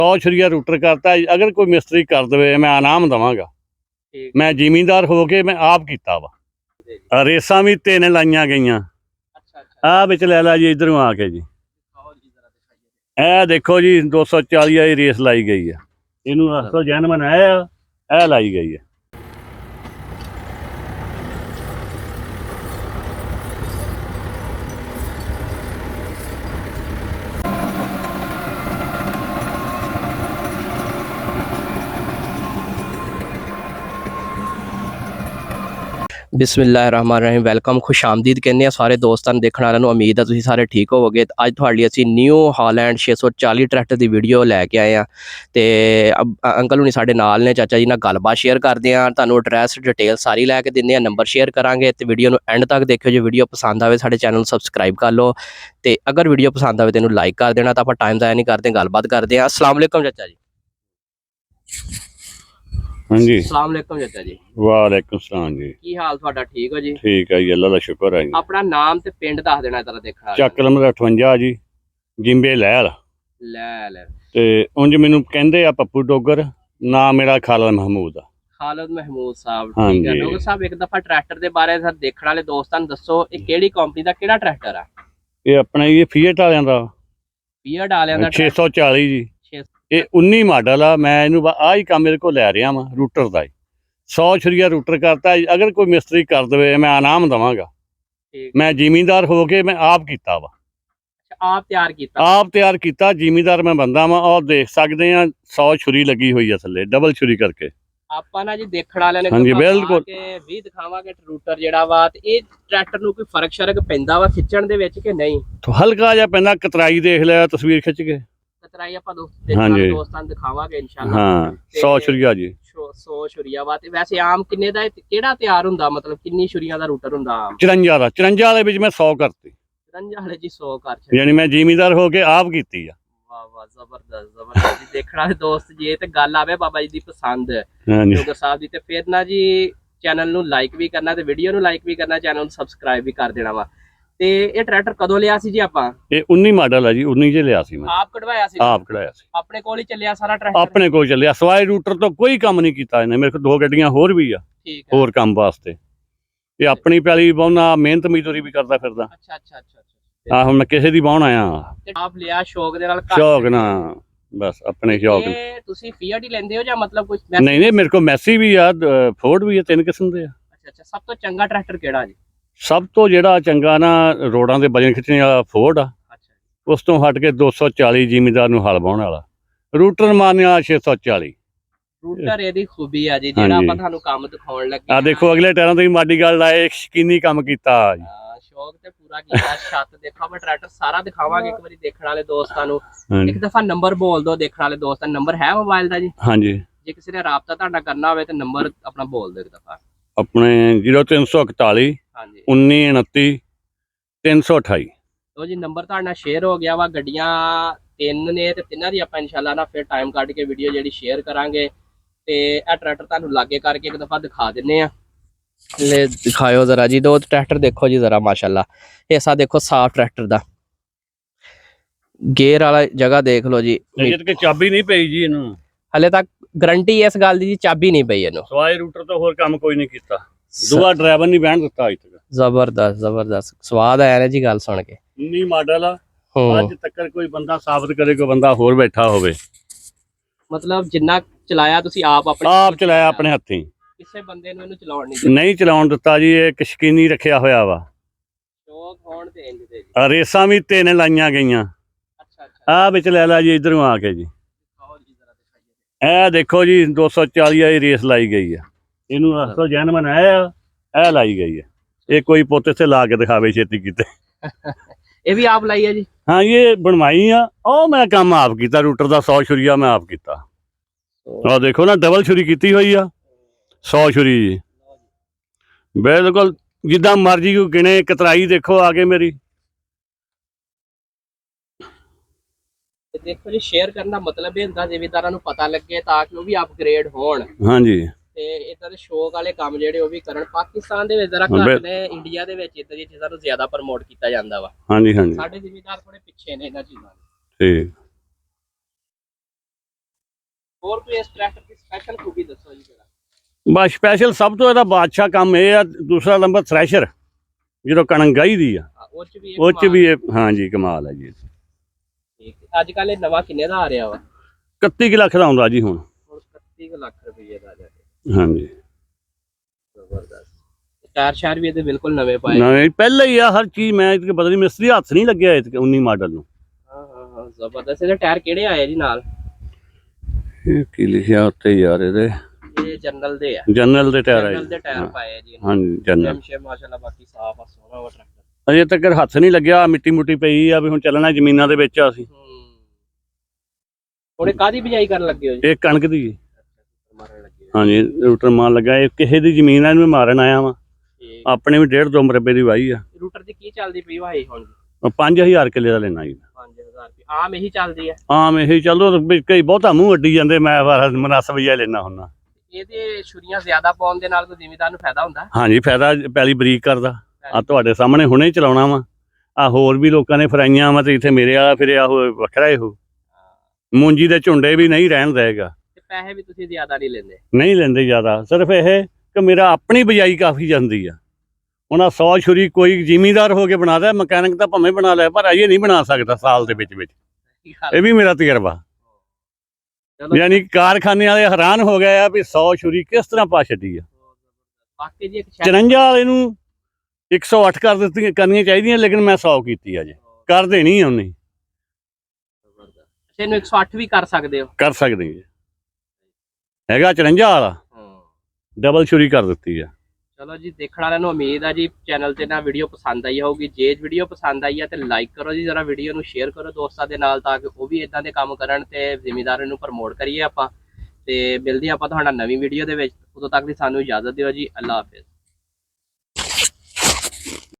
100 ਛੁਰੀਆ router ਕਰਤਾ। ਅਗਰ ਕੋਈ ਮਿਸਤਰੀ ਕਰ ਦੇਵੇ ਮੈਂ ਇਨਾਮ ਦੇਵਾਂਗਾ। ਮੈਂ ਜ਼ਿਮੀਂਦਾਰ ਹੋ ਕੇ ਮੈਂ ਆਪ ਕੀਤਾ ਵਾ। ਰੇਸਾਂ ਵੀ 3 ਲਾਈਆਂ ਗਈਆਂ। ਆਹ ਵਿੱਚ ਲੈ ਲਾ ਜੀ ਇੱਧਰੋਂ ਆ ਕੇ ਜੀ। ਇਹ ਦੇਖੋ ਜੀ 240 ਵਾਲੀ ਰੇਸ ਲਾਈ ਗਈ ਆ। ਇਹਨੂੰ ਅਸਲ ਜੈਨਮਨ ਇਹ ਲਾਈ ਗਈ ਹੈ। बिस्मिल्लाहिर्रहमानिर्रहीम वेलकम खुश आमदीद कहने सारे दोस्तों देखने वालों उम्मीद है तुसीं सारे ठीक होवोगे। अज तुहाडी असीं न्यू हॉलैंड 640 ट्रैक्टर की वीडियो लैके आए हैं। तो अंकल हुणी साडे नाल ने, चाचा जी नाल गलबात शेयर करते हैं, तुहानूं एड्रैस डिटेल सारी लैके दिंदे हैं, नंबर शेयर करांगे। तो वीडियो नूं एंड तक देखियो। जो वीडियो पसंद आवे साडे चैनल सबसक्राइब कर लो, तो अगर वीडियो पसंद आवे तो इहनूं लाइक कर देना। तो आपां टाइम ज़ाया नहीं करते, गलबात करते हैं। अस्सलाम वालेकुम चाचा जी। हाँ जी अस्सलाम वालेकुम चाचा जी। वालेकुम सलाम जी। की हाल तुहाडा? ठीक हो जी? ठीक है जी, अल्लाह का शुक्र है जी। अपना नाम ते पिंड दस देना जरा देखना। ਚੱਕ ਨੰਬਰ 58 ਜੀ, ਜਿੰਬੇ ਲਹਿਲ। ਲੈ ਤੇ ਉਂਝ ਮੈਨੂੰ ਕਹਿੰਦੇ ਆ ਪੱਪੂ ਡੋਗਰ, ਨਾਮ ਮੇਰਾ ਖਾਲਦ ਮਹਿਮੂਦ ਆ। खालिद महमूद साहब, ठीक है। डोगर साहब एक दफा ट्रैक्टर के बारे सर देखने वाले दोस्तों दसो, ये केड़ी कंपनी का केड़ा ट्रैक्टर है? ਇਹ ਆਪਣਾ ਇਹ ਫੀਏਟ ਵਾਲਿਆਂ ਦਾ पीएड वालियां दा 640 ਜੀ। 6 ਇਹ 19 ਮਾਡਲ ਆ। ਮੈਂ ਇਹਨੂੰ ਆਹ ਹੀ ਕੰਮ ਮੇਰੇ ਕੋਲ ਲੈ ਰਿਹਾ ਵਾਂ, ਰੂਟਰ ਦਾ ਹੀ। 100 ਛੁਰੀਆ ਰੂਟਰ ਕਰਤਾ। ਅਗਰ ਕੋਈ ਮਿਸਤਰੀ ਕਰ ਦੇਵੇ ਮੈਂ ਇਨਾਮ ਦੇਵਾਂਗਾ। ठीक ਮੈਂ ਜ਼ਿਮੀਂਦਾਰ ਹੋ ਕੇ ਮੈਂ ਆਪ ਕੀਤਾ ਵਾ। आप तैयार कीता? ਆਪ ਤਿਆਰ ਕੀਤਾ। ਜ਼ਿਮੀਂਦਾਰ ਮੈਂ ਬੰਦਾ ਵਾਂ। ਔਰ ਦੇਖ ਸਕਦੇ ਆ 100 ਛੁਰੀ ਲੱਗੀ ਹੋਈ ਆ ਥੱਲੇ, ਡਬਲ ਛੁਰੀ ਕਰਕੇ। ਆਪਾਂ ਨਾ ਜੀ ਦੇਖਣ ਵਾਲਿਆਂ ਨੇ ਹਾਂਜੀ, ਬਿਲਕੁਲ। ਕਿ ਵੀ ਦਿਖਾਵਾਂਗੇ ਰੂਟਰ ਜਿਹੜਾ ਵਾ, ਤੇ ਇਹ ਟਰੈਕਟਰ ਨੂੰ ਕੋਈ ਫਰਕ ਸ਼ਰਕ ਪੈਂਦਾ ਵਾ ਖਿੱਚਣ ਦੇ ਵਿੱਚ ਕਿ ਨਹੀਂ? ਹਲਕਾ ਜਿਹਾ ਪੈਂਦਾ। ਕਤਰਾਈ ਦੇਖ ਲਿਆ, ਤਸਵੀਰ ਖਿੱਚ ਕੇ। ਕਤਰਾਈ ਆਪਾਂ ਦੋਸਤਾਂ ਨੂੰ ਦਿਖਾਵਾਂਗੇ ਇਨਸ਼ਾਅੱਲਾ। ਹਾਂ 100 ਛੁਰੀਆ ਜੀ। 100 ਛੁਰੀਆ ਵਾ। ਤੇ ਵੈਸੇ ਆਮ ਕਿੰਨੇ ਦਾ ਕਿਹੜਾ ਤਿਆਰ ਹੁੰਦਾ, ਮਤਲਬ ਕਿੰਨੀ ਛੁਰੀਆਂ ਦਾ ਰੂਟਰ ਹੁੰਦਾ ਆਮ? 54 ਦਾ। 54 ਵਾਲੇ ਵਿੱਚ ਮੈਂ 100 ਕਰਤੀ। 53 ਵਾਲੇ ਜੀ 100 ਕਰ ਯਾਨੀ ਮੈਂ ਜ਼ਿਮੀਂਦਾਰ ਹੋ ਕੇ ਆਪ ਕੀਤੀ ਆ। ਵਾਹ ਵਾਹ, ਜ਼ਬਰਦਸਤ ਜੀ। ਦੇਖਣ ਵਾਲੇ ਦੋਸਤ ਜੀ, ਇਹ ਤੇ ਗੱਲ ਆਵੇ ਬਾਬਾ ਜੀ ਦੀ ਪਸੰਦ ਹਾਂਜੀ ਡੋਗਰ ਸਾਹਿਬ ਦੀ, ਤੇ ਫਿਰ ਨਾ ਜੀ ਚੈਨਲ ਨੂੰ ਲਾਈਕ ਵੀ ਕਰਨਾ, ਤੇ ਵੀਡੀਓ ਨੂੰ ਲਾਈਕ ਵੀ ਕਰਨਾ, ਚੈਨਲ ਨੂੰ ਸਬਸਕ੍ਰਾਈਬ ਵੀ ਕਰ ਦੇਣਾ ਵਾ। ਤੇ ਇਹ ਟਰੈਕਟਰ ਕਦੋਂ ਲਿਆ ਸੀ ਜੀ ਆਪਾਂ? ਇਹ 19 ਮਾਡਲ ਆ ਜੀ। 19 ਚ ਲਿਆ ਸੀ ਮੈਂ। ਆਪ ਕਢਵਾਇਆ ਸੀ? ਆਪ ਕਢਾਇਆ ਸੀ। ਆਪਣੇ ਕੋਲ ਹੀ ਚੱਲਿਆ ਸਾਰਾ ਟਰੈਕਟਰ? ਆਪਣੇ ਕੋਲ ਚੱਲਿਆ। ਸਵਾਏ ਰੂਟਰ ਤੋਂ ਕੋਈ ਕੰਮ ਨਹੀਂ ਕੀਤਾ ਇਹਨੇ। ਮੇਰੇ ਕੋਲ 2 ਗੱਡੀਆਂ ਹੋਰ ਵੀ ਆ, ਠੀਕ ਹੈ। ਹੋਰ ਕੰਮ ਵਾਸਤੇ। ਇਹ ਆਪਣੀ ਪੈਲੀ ਬਾਉਣਾ, ਮਿਹਨਤ ਮਜ਼ਦੂਰੀ ਵੀ ਕਰਦਾ ਫਿਰਦਾ। ਅੱਛਾ। ਆ ਹੁਣ ਮੈਂ ਕਿਸੇ ਦੀ ਬਾਉਣ ਆਇਆ। ਤੇ ਆਪ ਲਿਆ ਸ਼ੌਕ ਦੇ ਨਾਲ? ਸ਼ੌਕ ਨਾ, ਬਸ ਆਪਣੇ ਸ਼ੌਕ। ਇਹ ਤੁਸੀਂ ਫੀਆਟ ਹੀ ਲੈਂਦੇ ਹੋ ਜਾਂ ਮਤਲਬ ਕੁਝ? ਨਹੀਂ, ਮੇਰੇ ਕੋਲ ਮੈਸੀ ਵੀ ਆ, ਫੋਰਡ ਵੀ ਆ, 3 ਕਿਸਮ ਦੇ ਆ। ਅੱਛਾ। ਸਭ ਤੋਂ ਚੰਗਾ ਟਰੈਕਟਰ ਕਿਹੜਾ ਜੀ? ਸਭ ਤੋਂ ਜਿਹੜਾ ਚੰਗਾ ਨਾ ਰੋਡਾਂ ਦੇ ਵਜਨ ਖਿੱਚਣ ਵਾਲਾ ਫੋਰਡ ਆ। ਅੱਛਾ। ਉਸ ਤੋਂ ਹਟ ਕੇ 240 ਜ਼ਿਮੀਂਦਾਰ ਨੂੰ ਹਲ ਵਾਹੁਣ ਵਾਲਾ। ਰੂਟਰ ਮਾਰਨੇ ਵਾਲਾ 640। ਰੂਟਰ ਇਹਦੀ ਖੂਬੀ ਆ ਜੀ, ਜਿਹੜਾ ਆਪਾਂ ਤੁਹਾਨੂੰ ਕੰਮ ਦਿਖਾਉਣ ਲੱਗੇ ਆ ਦੇਖੋ ਅਗਲੇ ਟਾਇਰਾਂ ਤੇ ਵੀ ਮਾੜੀ ਗੱਲ ਲਾਏ, ਸ਼ਕੀਨੀ ਕੰਮ ਕੀਤਾ। ਸ਼ੌਕ ਤੇ ਪੂਰਾ ਕੀਤਾ। ਛੱਤ ਦੇਖੋ, ਆਪਾਂ ਟਰੈਕਟਰ ਸਾਰਾ ਦਿਖਾਵਾਂਗੇ ਇੱਕ ਵਾਰੀ ਦੇਖਣ ਵਾਲੇ ਦੋਸਤਾਂ ਨੂੰ। ਇੱਕ ਦਫਾ ਨੰਬਰ ਬੋਲ ਦਿਓ ਦੇਖਣ ਵਾਲੇ ਦੋਸਤਾਂ। ਨੰਬਰ ਹੈ ਮੋਬਾਈਲ ਦਾ ਜੀ? ਹਾਂਜੀ। ਜੇ ਕਿਸੇ ਨੇ ਰਾਬਤਾ ਤੁਹਾਡਾ ਕਰਨਾ ਹੋਵੇ ਤੇ ਨੰਬਰ ਆਪਣਾ ਬੋਲ ਦਿਓ ਇੱਕ ਦਫਾ। ਆਪਣੇ 0341 ਹਾਂਜੀ 1929 328। ਲੋ ਜੀ, ਨੰਬਰ ਤੁਹਾਡੇ ਨਾਲ ਸ਼ੇਅਰ ਹੋ ਗਿਆ ਵਾ। ਗੱਡੀਆਂ 3 ਨੇ ਤੇ ਤਿੰਨਾਂ ਦੀ ਆਪਾਂ ਇਨਸ਼ਾਅੱਲਾ ਨਾ ਫਿਰ ਟਾਈਮ ਕੱਢ ਕੇ ਵੀਡੀਓ ਜਿਹੜੀ ਸ਼ੇਅਰ ਕਰਾਂਗੇ। ਤੇ ਇਹ ਟਰੈਕਟਰ ਤੁਹਾਨੂੰ ਲਾਗੇ ਕਰਕੇ ਇੱਕ ਦਫਾ ਦਿਖਾ ਦਿੰਨੇ ਆ। ले दिखाओ जरा जी। दो ट्रैक्टर देखो जी जरा, माशाल्लाह। ऐसा देखो साफ ट्रैक्टर दा गेयर वाला जगह देख लो जी। ਕਿ ਚਾਬੀ ਨਹੀਂ ਪਈ ਜੀ ਇਹਨੂੰ। हले तक गारंटी इस गल दी जी, चाबी नहीं पई ਇਹਨੂੰ। ਸਵਾਏ ਰੂਟਰ ਤੋਂ ਹੋਰ ਕੰਮ ਕੋਈ ਨਹੀਂ ਕੀਤਾ। ਦੂਆ ਡਰਾਈਵਰ ਨਹੀਂ ਬਹਿਣ ਦਿੱਤਾ ਅਜ ਤੱਕ। ਜ਼ਬਰਦਸਤ ਸਵਾਦ ਆਇਆ ਨਾ ਜੀ ਗੱਲ ਸੁਣ ਕੇ। 19 ਮਾਡਲ ਆ। ਅੱਜ ਤੱਕ ਕੋਈ ਬੰਦਾ ਸਾਬਤ ਕਰੇ ਕੋਈ ਬੰਦਾ ਹੋਰ ਬੈਠਾ ਹੋਵੇ। ਮਤਲਬ ਜਿੰਨਾ ਚਲਾਇਆ ਤੁਸੀਂ ਆਪ ਚਲਾਇਆ ਆਪਣੇ ਹੱਥੀਂ। ਕਿਸੇ ਬੰਦੇ ਨੂੰ ਇਹਨੂੰ ਚਲਾਉਣ ਨਹੀਂ ਚਲਾਉਣ ਦਿੱਤਾ ਜੀ। ਇਹ ਇੱਕ ਸ਼ਕੀਨੀ ਰੱਖਿਆ ਹੋਇਆ ਵਾ। ਸ਼ੌਕ ਹੋਣ ਤੇ ਇੰਜ ਦੇ ਜੀ। ਰੇਸਾਂ ਵੀ 3 ਲਾਈਆਂ ਗਈਆਂ। ਅੱਛਾ। ਆਹ ਵਿੱਚ ਲੈ ਲਾ ਜੀ ਇੱਧਰੋਂ ਆ ਕੇ ਜੀ। ਇਹ ਦੇਖੋ ਜੀ 240 ਵਾਲੀ ਰੇਸ ਲਾਈ ਗਈ ਆ। ਇਹਨੂੰ ਅਸਲ ਜੈਨਮਨ ਇਹ ਲਾਈ ਗਈ ਆ। ਇਹ ਕੋਈ ਪੁੱਤ ਇੱਥੇ ਲਾ ਕੇ ਦਿਖਾਵੇ ਛੇਤੀ ਕਿਤੇ। ਇਹ ਵੀ ਆਪ ਲਾਈ ਆ ਜੀ? ਹਾਂ, ਇਹ ਬਣਵਾਈ ਆ। ਉਹ ਮੈਂ ਕੰਮ ਆਪ ਕੀਤਾ। ਰੂਟਰ ਦਾ 100 ਛੁਰੀਆ ਮੈਂ ਆਪ ਕੀਤਾ। ਆਹ ਦੇਖੋ ਨਾ, ਡਬਲ ਛੁਰੀ ਕੀਤੀ ਹੋਈ ਆ। 100 ਛੁਰੀ ਜੀ, ਬਿਲਕੁਲ ਜਿੱਦਾਂ ਮਰਜੀ ਕੋਈ ਗਿਣੇ। ਕਤਰਾਈ ਦੇਖੋ ਆ ਕੇ ਮੇਰੀ। ਦੇਖੋ ਜੀ, ਸ਼ੇਅਰ ਕਰਨ ਦਾ ਮਤਲਬ ਇਹ ਹੁੰਦਾ ਜ਼ਿਮੀਂਦਾਰਾਂ ਨੂੰ ਪਤਾ ਲੱਗੇ ਤਾਂ ਕਿ ਉਹ ਵੀ ਅਪਗ੍ਰੇਡ ਹੋਣ। ਹਾਂਜੀ। ਤੇ ਇਦਾਂ ਦੇ ਸ਼ੌਕ ਵਾਲੇ ਕੰਮ ਜਿਹੜੇ ਉਹ ਵੀ ਕਰਨ। ਪਾਕਿਸਤਾਨ ਦੇ ਵਿੱਚ ਜ਼ਰਾ ਘੱਟ ਨੇ, ਇੰਡੀਆ ਦੇ ਵਿੱਚ ਇਦਾਂ ਦੀਆਂ ਚੀਜ਼ਾਂ ਨੂੰ ਜ਼ਿਆਦਾ ਪ੍ਰਮੋਟ ਕੀਤਾ ਜਾਂਦਾ ਵਾ। ਹਾਂਜੀ। ਸਾਡੇ ਜ਼ਿਮੀਂਦਾਰ ਥੋੜੇ ਪਿੱਛੇ ਨੇ ਇਹਨਾਂ ਚੀਜ਼ਾਂ ਤੋਂ। ਠੀਕ। ਹੋਰ ਕੋਈ ਇਸ ਟਰੈਕਟਰ ਦੀ ਸਪੈਸ਼ਲ ਖੂਬੀ ਦੱਸੋ ਜੀ ਜਰਾ। ਬਸ ਸਪੈਸ਼ਲ ਸਭ ਤੋਂ ਇਹਦਾ ਬਾਦਸ਼ਾਹ ਕੰਮ ਇਹ ਆ, ਦੂਸਰਾ ਨੰਬਰ ਥ੍ਰੈਸ਼ਰ ਜਦੋਂ ਕਣਕ ਗਾਈ ਦੀ ਆ ਉਹ ਚ ਵੀ ਉਹ 'ਚ ਵੀ ਇਹ ਹਾਂਜੀ ਕਮਾਲ ਹੈ ਜੀ। ਠੀਕ। ਅੱਜ ਕੱਲ ਇਹ ਨਵਾਂ ਕਿੰਨੇ ਦਾ ਆ ਰਿਹਾ ਵਾ? 31 ਕੁ ਲੱਖ ਦਾ ਆਉਂਦਾ ਜੀ ਹੁਣ। 31 ਲੱਖ ਰੁਪਏ ਦਾ ਜਾ ਹਾਂਜੀ ਜ਼ਬਰਦਸਤ। ਟਾਇਰ ਸ਼ਾਇਰ ਵੀ ਇਹਦੇ ਬਿਲਕੁਲ ਨਵੇਂ ਪਾਏ। ਨਵੇਂ ਪਹਿਲਾਂ ਹੀ ਆ ਹਰ ਚੀਜ਼। ਮੈਂ ਇਹ ਪਤਾ ਨਹੀਂ ਮਿਸਤਰੀ ਹੱਥ ਨਹੀਂ ਲੱਗਿਆ ਇਹ 19 ਮਾਡਲ ਨੂੰ। ਹਾਂ ਜ਼ਬਰਦਸਤ। ਇਹਦੇ ਟਾਇਰ ਕਿਹੜੇ ਆਏ ਜੀ ਨਾਲ? ਇਹ ਕੀ ਲਿਖਿਆ ਉੱਤੇ ਯਾਰ ਇਹਦੇ? ਇਹ ਜਨਰਲ ਦੇ ਆ। ਜਨਰਲ ਦੇ ਟਾਇਰ ਆ ਜਨਰਲ ਦੇ ਜੀ। ਟਾਇਰ ਪਾਏ ਆ ਜੀ। ਹਾਂਜੀ ਜਨਰਲ। ਮਾਸ਼ਾਅੱਲਾ ਬਾਕੀ ਸਾਫ ਆ, ਸੋਹਣਾ ਵਾ ਟਰੈਕਟਰ। ਅਜੇ ਤੱਕ ਹੱਥ ਨਹੀਂ ਲੱਗਿਆ, ਮਿੱਟੀ ਮੁੱਟੀ ਪਈ ਆ ਵੀ ਹੁਣ ਚੱਲਣਾ ਜ਼ਮੀਨਾਂ ਦੇ ਵਿੱਚ ਆ ਅਸੀਂ। ਉਹਨੇ ਕਾਦੀ ਬਿਜਾਈ ਕਰਨ ਲੱਗੇ ਹੋ ਜੀ? ਇਹ ਕਣਕ ਦੀ ਜੀ। ਮਾਰਨ ਲੱਗੇ ਹਾਂਜੀ ਰੂਟਰ ਮਾਰਨ ਲੱਗਾ। ਇਹ ਕਿਸੇ ਦੀ ਜ਼ਮੀਨ ਆ, ਇਹਨੂੰ ਮਾਰਨ ਆਇਆ ਵਾ। ਆਪਣੇ ਵੀ 1.5-2 ਮਰਬੇ ਦੀ ਵਾਹੀ ਆ। ਰੂਟਰ ਦੀ ਕੀ ਚੱਲਦੀ ਪਈ ਵਾਹੀ ਹੁਣ? 5000 ਕਿੱਲੇ ਦਾ ਲੈਣਾ ਜੀ। 5000 ਰੁਪਏ ਆਮ ਇਹੀ ਚੱਲਦੀ ਹੈ? ਆਮ ਇਹੀ ਚੱਲੋ, ਕਈ ਬਹੁਤਾ ਮੂੰਹ ਅੱਡੀ ਜਾਂਦੇ, ਮੈਂ ਮੁਨਾਸਬ ਜਿਹਾ ਲੈਣਾ ਹੁੰਦਾ। ਇਹਦੇ ਛੁਰੀਆਂ ਜ਼ਿਆਦਾ ਪਾਉਣ ਦੇ ਨਾਲ ਕੋਈ ਜ਼ਿਮੀਦਾਰ ਨੂੰ ਫਾਇਦਾ ਹੁੰਦਾ? ਹਾਂਜੀ ਫਾਇਦਾ, ਪੈਲੀ ਬਰੀਕ ਕਰਦਾ। ਆ ਤੁਹਾਡੇ ਸਾਹਮਣੇ ਹੁਣੇ ਹੀ ਚਲਾਉਣਾ ਵਾ। ਆ ਹੋਰ ਵੀ ਲੋਕਾਂ ਨੇ ਫਰਾਈਆਂ ਵਾ ਤੇ ਇੱਥੇ ਮੇਰੇ ਵਾਲਾ ਫਿਰ ਆ ਵੱਖਰਾ ਇਹੋ ਮੂੰਜੀ ਦੇ ਝੁੰਡੇ ਵੀ ਨਹੀਂ ਰਹਿਣ ਦੇਗਾ। ਤੇ ਪੈਸੇ ਵੀ ਤੁਸੀਂ ਜ਼ਿਆਦਾ ਨਹੀਂ ਲੈਂਦੇ? ਨਹੀਂ ਲੈਂਦੇ ਜ਼ਿਆਦਾ, ਸਿਰਫ ਇਹ ਕਿ ਮੇਰਾ ਆਪਣੀ ਬਿਜਾਈ ਕਾਫੀ ਜਾਂਦੀ ਆ। ਹੁਣ 100 ਛੁਰੀ ਕੋਈ ਜ਼ਿਮੀਂਦਾਰ ਹੋ ਕੇ ਬਣਾਦਾ, ਮਕੈਨਿਕ ਤਾਂ ਭਾਵੇਂ ਬਣਾ ਲਿਆ ਪਰ ਅਜੇ ਨਹੀਂ ਬਣਾ ਸਕਦਾ ਸਾਲ ਦੇ ਵਿੱਚ। ਇਹ ਵੀ ਮੇਰਾ ਤਜਰਬਾ। ਯਾਨੀ ਕਾਰਖਾਨੇ ਵਾਲੇ ਹੈਰਾਨ ਹੋ ਗਏ ਆ ਵੀ 100 ਛੁਰੀ ਕਿਸ ਤਰ੍ਹਾਂ ਪਾ ਛੱਡੀ ਆ। ਬਾਕੀ ਜੀ 54 ਵਾਲੇ ਨੂੰ 108 ਕਰਨੀਆਂ ਚਾਹੀਦੀਆਂ, ਲੇਕਿਨ ਮੈਂ 100 ਕੀਤੀ ਆ। ਜੇ ਕਰ ਦੇਣੀ ਆ ਉਹਨੇ। ਇਹਨੂੰ 108 ਵੀ ਕਰ ਸਕਦੇ ਹੋ? ਕਰ ਸਕਦੇ ਜੀ। ਹੈਗਾ 54 ਵਾਲਾ, ਡਬਲ ਛੁਰੀ ਕਰ ਦਿੱਤੀ ਆ। ਚਲੋ ਜੀ, ਦੇਖਣ ਵਾਲਿਆਂ ਨੂੰ ਉਮੀਦ ਆ ਜੀ ਚੈਨਲ ਤੇ ਨਾ ਵੀਡੀਓ ਪਸੰਦ ਆਈ ਹੋਊਗੀ। ਜੇ ਵੀਡੀਓ ਪਸੰਦ ਆਈ ਆ ਤੇ ਲਾਈਕ ਕਰੋ ਜੀ, ਜਰਾ ਵੀਡੀਓ ਨੂੰ ਸ਼ੇਅਰ ਕਰੋ ਦੋਸਤਾਂ ਦੇ ਨਾਲ ਤਾਂ ਕਿ ਉਹ ਵੀ ਇਦਾਂ ਦੇ ਕੰਮ ਕਰਨ ਤੇ ਜ਼ਿਮੀਂਦਾਰਾਂ ਨੂੰ ਪ੍ਰਮੋਟ ਕਰੀਏ ਆਪਾਂ। ਤੇ ਮਿਲਦੇ ਆਪਾਂ ਤੁਹਾਡਾ ਨਵੀਂ ਵੀਡੀਓ ਦੇ ਵਿੱਚ। ਉਦੋਂ ਤੱਕ ਦੀ ਸਾਨੂੰ ਇਜਾਜ਼ਤ ਦਿਓ ਜੀ। ਅੱਲਾ ਹਾਫਿਜ਼।